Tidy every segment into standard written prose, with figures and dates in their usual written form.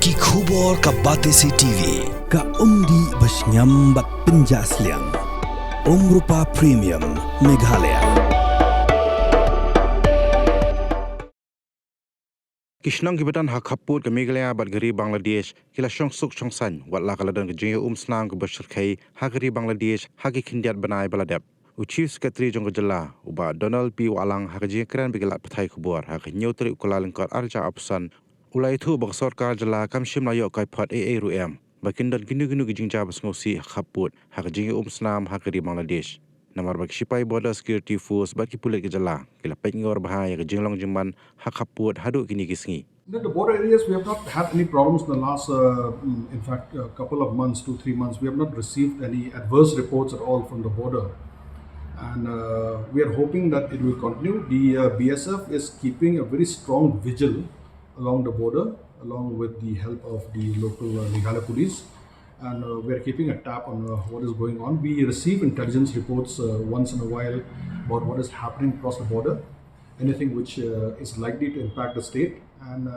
Ki khubor ka Batesi TV ka umdi basnyambat penjaslian Rupa Premium Meghalaya. Shnong kibetan Khappud ke Meghalaya bat geri Bangladesh kila Shongsuk Shongsan Watla kaladan ke jingya Umsnam ke berserkai hageri Bangladesh hagi kindiat banai baladep. Chief Secretary jong jela uba Donald P Walang hagi keren bigelat petai kubur hagi nyotri ukula lengkot arja apsan ulai itu bang sarkar jela kamshim layo kai pat ruem bakindan ginu-ginu gijingja basngosi Khappud hagi jingya Umsnam hageri Bangladesh. Namar bagi sipai border security force bagi pulit ke jela kila pengor bahaya ke jinglong jemban Khappud haduk kini kisngi. In the border areas, we have not had any problems in the last, in fact, a couple of months, 2-3 months. We have not received any adverse reports at all from the border. And we are hoping that it will continue. The BSF is keeping a very strong vigil along the border, along with the help of the local Meghalaya police. And we are keeping a tab on what is going on. We receive intelligence reports once in a while about what is happening across the border, anything which is likely to impact the state, and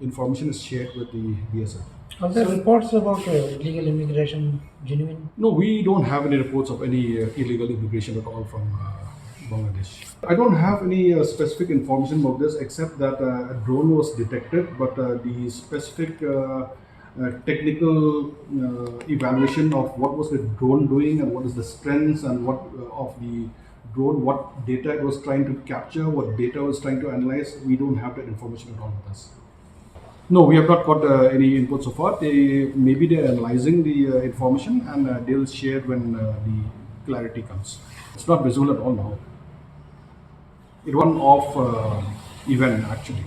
information is shared with the BSF. Are there reports about illegal immigration genuine? No, we don't have any reports of any illegal immigration at all from Bangladesh. I don't have any specific information about this except that a drone was detected, but the specific technical evaluation of what was the drone doing and what is the strengths and what of the drone, what data it was trying to capture, what data it was trying to analyze, we don't have that information at all with us. No, we have not got any input so far. Maybe they're analyzing the information and they'll share when the clarity comes. It's not visible at all now. It was one-off event actually.